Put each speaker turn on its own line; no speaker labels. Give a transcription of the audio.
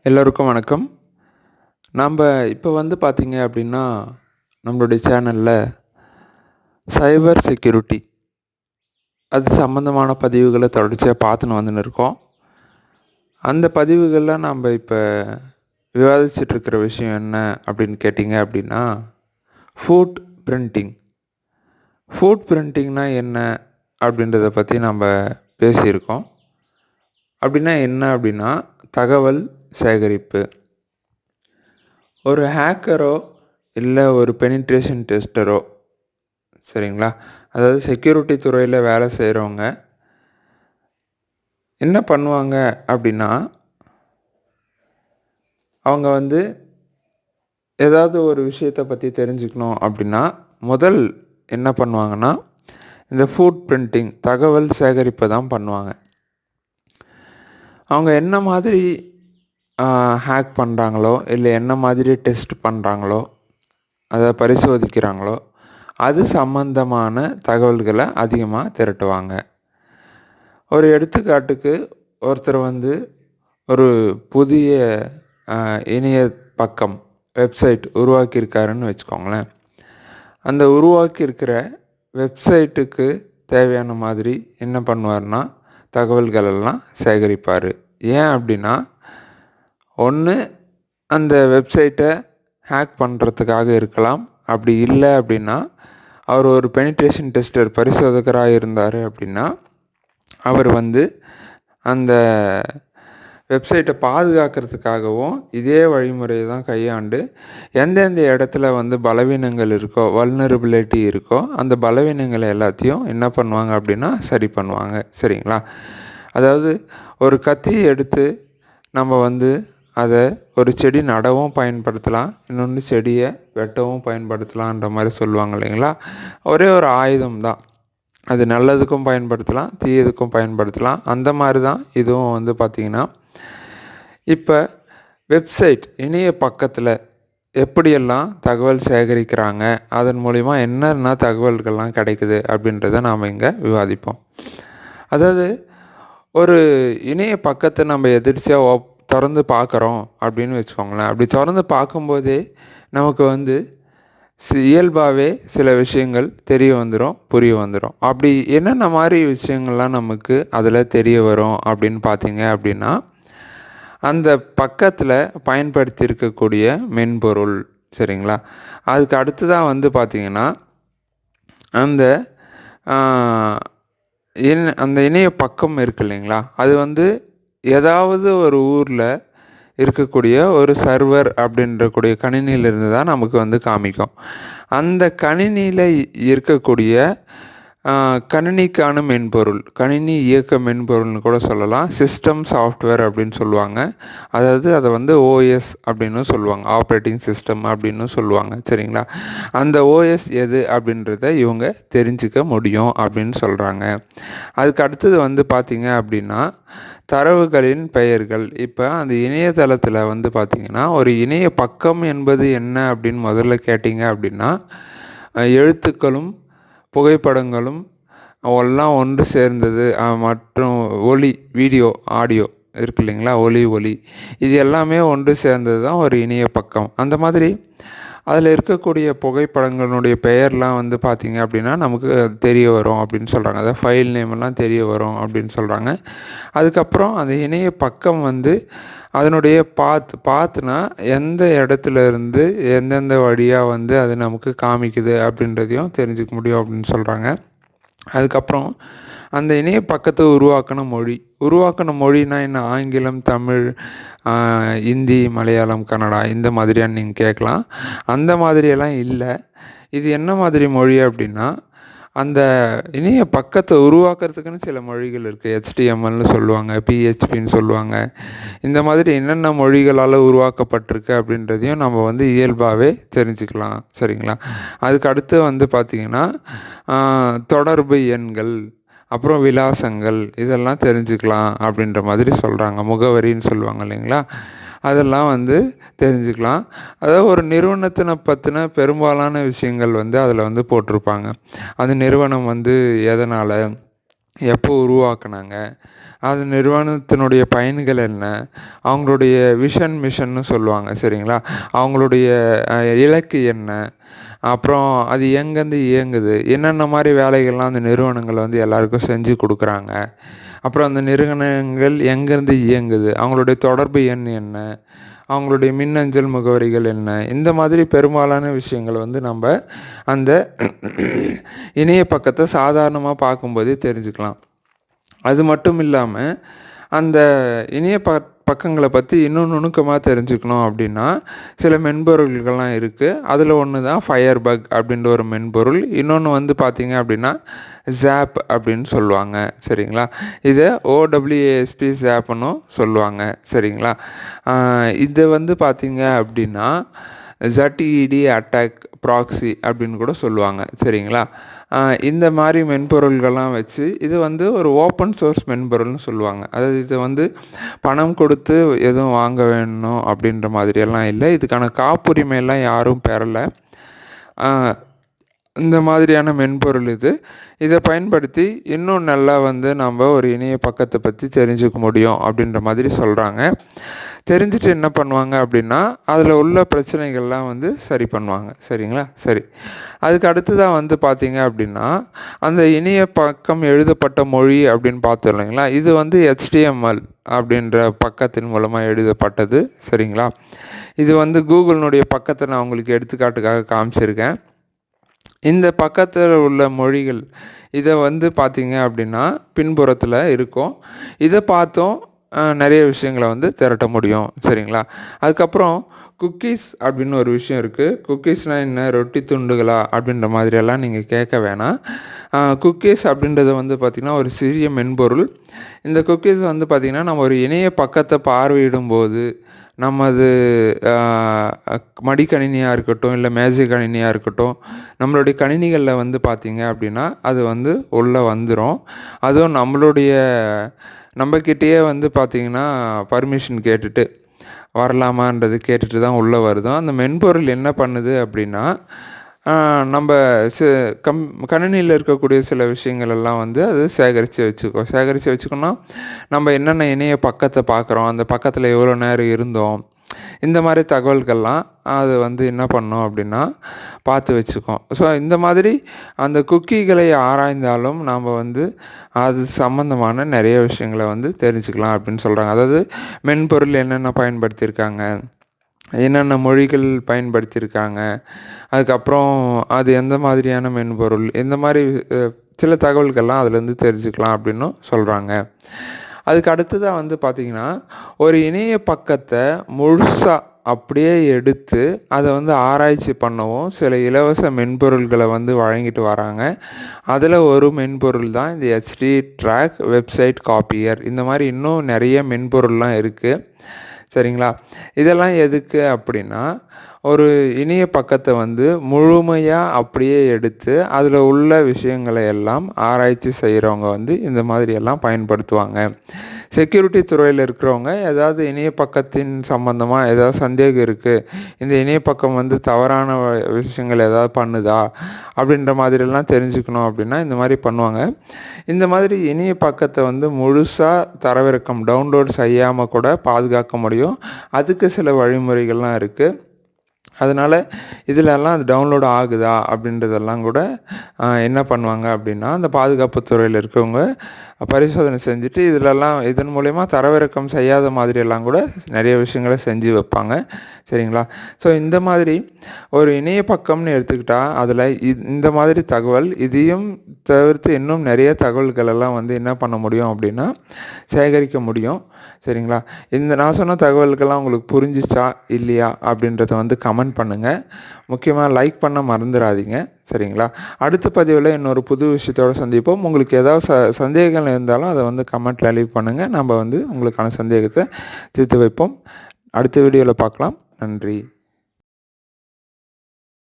எல்லோருக்கும் வணக்கம். நம்ப இப்போ பார்த்தீங்க அப்படின்னா, நம்மளுடைய சேனல்ல சைபர் செக்யூரிட்டி அது சம்மந்தமான பதிவுகள தொடர்ச்சியா பார்த்துன்னு வந்துன்னு இருக்கோம். அந்த பதிவுகள்ல நம்ப இப்ப விவாதிச்சுட்ருக்கிற விஷயம் என்ன அப்படின்னு கேட்டிங்க அப்படின்னா, ஃபுட் பிரிண்டிங். ஃபுட் பிரிண்டிங்னா என்ன அப்படின்றத பற்றி நம்ப பேசியிருக்கோம். அப்படின்னா என்ன அப்படின்னா, தகவல் சேகரிப்பு. ஒரு ஹேக்கரோ, இல்ல ஒரு பெனிட்ரேஷன் டெஸ்டரோ சரிங்களா? அதாவது செக்யூரிட்டி துறையில வேலை செய்கிறவங்க என்ன பண்ணுவாங்க அப்படின்னா, அவங்க ஏதாவது ஒரு விஷயத்த பற்றி தெரிஞ்சுக்கணும் அப்படின்னா, முதல் என்ன பண்ணுவாங்கன்னா, இந்த ஃபுட் பிரிண்டிங் தகவல் சேகரிப்பை தான் பண்ணுவாங்க. அவங்க என்ன மாதிரி ஹேக் பண்ணுறாங்களோ, இல்லை என்ன மாதிரி டெஸ்ட் பண்ணுறாங்களோ, அதை பரிசோதிக்கிறாங்களோ, அது சம்பந்தமான தகவல்களை அதிகமாக திரட்டுவாங்க. ஒரு எடுத்துக்காட்டுக்கு ஒருத்தர் ஒரு புதிய இணைய பக்கம் வெப்சைட் உருவாக்கியிருக்காருன்னு வச்சுக்கோங்களேன். அந்த உருவாக்கியிருக்கிற வெப்சைட்டுக்கு தேவையான மாதிரி என்ன பண்ணுவார்னா, தகவல்கள் எல்லாம் சேகரிப்பார். ஏன் அப்படின்னா, ஒன்று அந்த வெப்சைட்டை ஹேக் பண்ணுறதுக்காக இருக்கலாம். அப்படி இல்லை அப்படின்னா, அவர் ஒரு பெனிட்ரேஷன் டெஸ்டர் பரிசோதகராக இருந்தார் அப்படின்னா, அவர் அந்த வெப்சைட்டை பாதுகாக்கிறதுக்காகவும் இதே வழிமுறையை தான் கையாண்டு எந்தெந்த இடத்துல பலவீனங்கள் இருக்கோ, வல்னரபிலிட்டி இருக்கோ, அந்த பலவீனங்களை எல்லாத்தையும் என்ன பண்ணுவாங்க அப்படின்னா சரி பண்ணுவாங்க. சரிங்களா? அதாவது ஒரு கத்தியை எடுத்து நம்ம அதை ஒரு செடி நடவும் பயன்படுத்தலாம், இன்னொன்று செடியை வெட்டவும் பயன்படுத்தலான்ற மாதிரி சொல்லுவாங்க இல்லைங்களா? ஒரே ஒரு ஆயுதம் தான். அது நல்லதுக்கும் பயன்படுத்தலாம், தீயதுக்கும் பயன்படுத்தலாம். அந்த மாதிரி தான் இதுவும் பார்த்திங்கன்னா, இப்போ வெப்சைட் இணைய பக்கத்தில் எப்படியெல்லாம் தகவல் சேகரிக்கிறாங்க, அதன் மூலிமா என்னென்ன தகவல்கள்லாம் கிடைக்குது அப்படின்றத நாம் இங்கே விவாதிப்போம். அதாவது ஒரு இணைய பக்கத்தை நம்ம எதிர்ச்சியாக திறந்து பார்க்குறோம் அப்படின்னு வச்சுக்கோங்களேன். அப்படி திறந்து பார்க்கும்போதே நமக்கு இயல்பாகவே சில விஷயங்கள் தெரிய வந்துடும், புரிய வந்துடும். அப்படி என்னென்ன மாதிரி விஷயங்கள்லாம் நமக்கு அதில் தெரிய வரும் அப்படின்னு பார்த்தீங்க அப்படின்னா, அந்த பக்கத்தில் பயன்படுத்தி இருக்கக்கூடிய மென்பொருள். சரிங்களா? அதுக்கு அடுத்ததாக பார்த்திங்கன்னா, அந்த அந்த இணைய பக்கம் இருக்கு இல்லைங்களா, அது ஏதாவது ஒரு ஊரில் இருக்கக்கூடிய ஒரு சர்வர் அப்படின்றக்கூடிய கணினியிலிருந்து தான் நமக்கு காமிக்கும். அந்த கணினியில் இருக்கக்கூடிய கணினிக்கான மென்பொருள், கணினி இயக்க மென்பொருள்னு கூட சொல்லலாம். சிஸ்டம் சாஃப்ட்வேர் அப்படின்னு சொல்லுவாங்க. அதாவது அதை ஓஎஸ் அப்படின்னு சொல்லுவாங்க, ஆப்ரேட்டிங் சிஸ்டம் அப்படின்னு சொல்லுவாங்க. சரிங்களா? அந்த ஓஎஸ் எது அப்படின்றத இவங்க தெரிஞ்சுக்க முடியும் அப்படின்னு சொல்கிறாங்க. அதுக்கு அடுத்தது பார்த்திங்க அப்படின்னா, தரவுகளின் பெயர்கள். இப்போ அந்த இணையதளத்தில் பார்த்திங்கன்னா, ஒரு இணைய பக்கம் என்பது என்ன அப்படின்னு முதல்ல கேட்டிங்க அப்படின்னா, எழுத்துக்களும் புகைப்படங்களும் எல்லாம் ஒன்று சேர்ந்தது மற்றும் ஒலி, வீடியோ, ஆடியோ இருக்கு இல்லைங்களா, ஒலி இது எல்லாமே ஒன்று சேர்ந்தது தான் ஒரு இணைய பக்கம். அந்த மாதிரி அதில் இருக்கக்கூடிய புகைப்படங்களுடைய பெயர்லாம் பார்த்திங்க அப்படின்னா நமக்கு தெரிய வரும் அப்படின்னு சொல்கிறாங்க. அதாவது ஃபைல் நேமெல்லாம் தெரிய வரும் அப்படின்னு சொல்கிறாங்க. அதுக்கப்புறம் அந்த இணைய பக்கம் அதனுடைய பாத்துனா எந்த இடத்துல இருந்து எந்தெந்த வழியாக அது நமக்கு காமிக்குது அப்படின்றதையும் தெரிஞ்சுக்க முடியும் அப்படின்னு சொல்கிறாங்க. அதுக்கப்புறம் அந்த இணைய பக்கத்தை உருவாக்கின மொழினா என்ன? ஆங்கிலம், தமிழ், இந்தி, மலையாளம், கன்னடா இந்த மாதிரியான்னு நீங்கள் கேட்கலாம். அந்த மாதிரியெல்லாம் இல்லை. இது என்ன மாதிரி மொழி அப்படின்னா, அந்த இணைய பக்கத்தை உருவாக்குறதுக்குன்னு சில மொழிகள் இருக்குது. HTMLனு சொல்லுவாங்க, PHPன்னு சொல்லுவாங்க. இந்த மாதிரி என்னென்ன மொழிகளால் உருவாக்கப்பட்டிருக்கு அப்படின்றதையும் நம்ம இயல்பாகவே தெரிஞ்சுக்கலாம். சரிங்களா? அதுக்கு அடுத்து பார்த்திங்கன்னா, தொடர்பு எண்கள், அப்புறம் விலாசங்கள் இதெல்லாம் தெரிஞ்சுக்கலாம் அப்படின்ற மாதிரி சொல்கிறாங்க. முகவரின்னு சொல்லுவாங்க இல்லைங்களா, அதெல்லாம் தெரிஞ்சுக்கலாம். அதாவது ஒரு நிறுவனத்தினை பற்றின பெரும்பாலான விஷயங்கள் அதில் போட்டிருப்பாங்க. அந்த நிறுவனம் எதனால் எப்போ உருவாக்குனாங்க, அது நிறுவனத்தினுடைய பயன்கள் என்ன, அவங்களுடைய விஷன் மிஷன்னு சொல்லுவாங்க சரிங்களா, அவங்களுடைய இலக்கு என்ன, அப்புறம் அது எங்கேருந்து இயங்குது, என்னென்ன மாதிரி வேலைகள்லாம் அந்த நிறுவனங்கள் வந்து எல்லாருக்கும் செஞ்சு கொடுக்குறாங்க, அப்புறம் அந்த நிறுவனங்கள் எங்கேருந்து இயங்குது, அவங்களுடைய தொடர்பு எண் என்ன, அவங்களுடைய மின்னஞ்சல் முகவரிகள் என்ன, இந்த மாதிரி பெரும்பாலான விஷயங்கள் வந்து நம்ம அந்த இணைய பக்கத்தை சாதாரணமாக பார்க்கும்போதே தெரிஞ்சுக்கலாம். அது மட்டும் இல்லாமல் அந்த இணைய பக்கங்களை பற்றி இன்னும் நுணுக்கமாக தெரிஞ்சுக்கணும் அப்படின்னா சில மென்பொருள்கள்லாம் இருக்குது. அதில் ஒன்று தான் ஃபயர்பக் அப்படின்ற ஒரு மென்பொருள். இன்னொன்று வந்து பார்த்திங்க அப்படின்னா ஜாப் அப்படின்னு சொல்லுவாங்க சரிங்களா. இதை OWASP ஜாப்னு சொல்லுவாங்க சரிங்களா. இதை வந்து பார்த்திங்க அப்படின்னா ZED அட்டாக் ப்ராக்ஸி அப்படின்னு கூட சொல்லுவாங்க சரிங்களா. இந்த மாதிரி மென்பொருள்கள்லாம் வச்சு இது வந்து ஒரு ஓப்பன் சோர்ஸ் மென்பொருள்னு சொல்லுவாங்க. அதாவது இது வந்து பணம் கொடுத்து எதுவும் வாங்க வேணும் அப்படின்ற மாதிரியெல்லாம் இல்லை. இதுக்கான காப்புரிமையெல்லாம் யாரும் பெறலை. இந்த மாதிரியான மென்பொருள் இது. இதை பயன்படுத்தி இன்னும் நல்லா வந்து நம்ம ஒரு இணைய பக்கத்தை பற்றி தெரிஞ்சுக்க முடியும் அப்படின்ற மாதிரி சொல்கிறாங்க. தெரிஞ்சுட்டு என்ன பண்ணுவாங்க அப்படின்னா அதில் உள்ள பிரச்சனைகள்லாம் வந்து சரி பண்ணுவாங்க சரிங்களா. சரி, அதுக்கு அடுத்ததாக வந்து பார்த்திங்க அப்படின்னா அந்த இணைய பக்கம் எழுதப்பட்ட மொழி அப்படின்னு பார்த்தோம் இல்லைங்களா. இது வந்து HTML அப்படின்ற பக்கத்தின் மூலமாக எழுதப்பட்டது சரிங்களா. இது வந்து கூகுளினுடைய பக்கத்தை நான் உங்களுக்கு எடுத்துக்காட்டுக்காக காமிச்சிருக்கேன். இந்த பக்கத்தில் உள்ள மொழிகள் இதை வந்து பார்த்திங்க அப்படின்னா பின்புறத்தில் இருக்கும். இதை பார்த்தோம் நிறைய விஷயங்களை வந்து திரட்ட முடியும் சரிங்களா. அதுக்கப்புறம் குக்கீஸ் அப்படின்னு ஒரு விஷயம் இருக்குது. குக்கீஸ்னால் என்ன, ரொட்டி துண்டுகளா அப்படின்ற மாதிரியெல்லாம் நீங்கள் கேட்க வேணாம். குக்கீஸ் அப்படின்றது வந்து பார்த்திங்கன்னா ஒரு சிறிய மென்பொருள். இந்த குக்கீஸ் வந்து பார்த்திங்கன்னா நம்ம ஒரு இணைய பக்கத்தை பார்வையிடும்போது நமது மடிக்கணினியாக இருக்கட்டும் இல்லை மேஜை கணினியாக இருக்கட்டும், நம்மளுடைய கணினிகளில் வந்து பார்த்திங்க அப்படின்னா அது வந்து உள்ளே வந்துடும். அதுவும் நம்மக்கிட்டேயே வந்து பார்த்திங்கன்னா பர்மிஷன் கேட்டுட்டு வரலாமான்றது கேட்டுட்டு தான் உள்ளே வருதோம். அந்த மென்பொருள் என்ன பண்ணுது அப்படின்னா நம்ம கணினியில் இருக்கக்கூடிய சில விஷயங்கள் எல்லாம் வந்து அது சேகரித்து வச்சுக்கணும். நம்ம என்னென்ன இணைய பக்கத்தை பார்க்குறோம், அந்த பக்கத்தில் எவ்வளோ நேரம் இருந்தோம், இந்த மாதிரி தகவல்கள்லாம் அது வந்து என்ன பண்ணோம் அப்படின்னா பார்த்து வச்சுக்கோம். ஸோ இந்த மாதிரி அந்த குக்கீகளை ஆராய்ந்தாலும் நாம் வந்து அது சம்மந்தமான நிறைய விஷயங்களை வந்து தெரிஞ்சுக்கலாம் அப்படின்னு சொல்கிறாங்க. அதாவது மென்பொருள் என்னென்ன பயன்படுத்தியிருக்காங்க, என்னென்ன மொழிகள் பயன்படுத்தியிருக்காங்க, அதுக்கப்புறம் அது எந்த மாதிரியான மென்பொருள், இந்த மாதிரி சில தகவல்கள்லாம் அதுலேருந்து தெரிஞ்சுக்கலாம் அப்படின்னும் சொல்கிறாங்க. அதுக்கு அடுத்ததாக வந்து பார்த்திங்கன்னா ஒரு இணைய பக்கத்தை முழுசாக அப்படியே எடுத்து அதை வந்து ஆராய்ச்சி பண்ணவும் சில இலவச மென்பொருள்களை வந்து வழங்கிட்டு வராங்க. அதில் ஒரு மென்பொருள் தான் இந்த HDTrack வெப்சைட் காப்பியர். இந்த மாதிரி இன்னும் நிறைய மென்பொருள்லாம் இருக்குது சரிங்களா. இதெல்லாம் எதுக்கு அப்படின்னா ஒரு இணைய பக்கத்தை வந்து முழுமையாக அப்படியே எடுத்து அதில் உள்ள விஷயங்களை எல்லாம் ஆராய்ச்சி செய்கிறவங்க வந்து இந்த மாதிரியெல்லாம் பயன்படுத்துவாங்க. செக்யூரிட்டி துறையில் இருக்கிறவங்க ஏதாவது இணைய பக்கத்தின் சம்மந்தமாக ஏதாவது சந்தேகம் இருக்குது, இந்த இணைய பக்கம் வந்து தவறான விஷயங்கள் ஏதாவது பண்ணுதா அப்படின்ற மாதிரிலாம் தெரிஞ்சுக்கணும் அப்படின்னா இந்த மாதிரி பண்ணுவாங்க. இந்த மாதிரி இணைய பக்கத்தை வந்து முழுசாக தரவிறக்கம் டவுன்லோட் செய்யாமல் கூட பாதுகாக்க முடியும். அதுக்கு சில வழிமுறைகள்லாம் இருக்குது. அதனால் இதிலெல்லாம் அது டவுன்லோட் ஆகுதா அப்படின்றதெல்லாம் கூட என்ன பண்ணுவாங்க அப்படின்னா அந்த பாதுகாப்பு துறையில் இருக்கவங்க பரிசோதனை செஞ்சுட்டு இதன் மூலயமா தரவிறக்கம் செய்யாத மாதிரியெல்லாம் கூட நிறைய விஷயங்களை செஞ்சு வைப்பாங்க சரிங்களா. ஸோ இந்த மாதிரி ஒரு இணைய பக்கம்னு எடுத்துக்கிட்டால் அதில் இந்த மாதிரி தகவல் இதையும் தவிர்த்து இன்னும் நிறைய தகவல்கள் எல்லாம் வந்து என்ன பண்ண முடியும் அப்படின்னா சேகரிக்க முடியும் சரிங்களா. இந்த நான் சொன்ன தகவல்கள்லாம் உங்களுக்கு புரிஞ்சிச்சா இல்லையா அப்படின்றத வந்து கமெண்ட் பண்ணுங்கள். முக்கியமாக லைக் பண்ண மறந்துடாதீங்க சரிங்களா. அடுத்த பதிவில் இன்னொரு புது விஷயத்தோடு சந்திப்போம். உங்களுக்கு ஏதாவது சந்தேகங்கள் இருந்தாலும் அதை வந்து கமெண்ட்டில் லீவ் பண்ணுங்கள். நம்ம வந்து உங்களுக்கான சந்தேகத்தை தீர்த்து வைப்போம். அடுத்த வீடியோவில் பார்க்கலாம். நன்றி.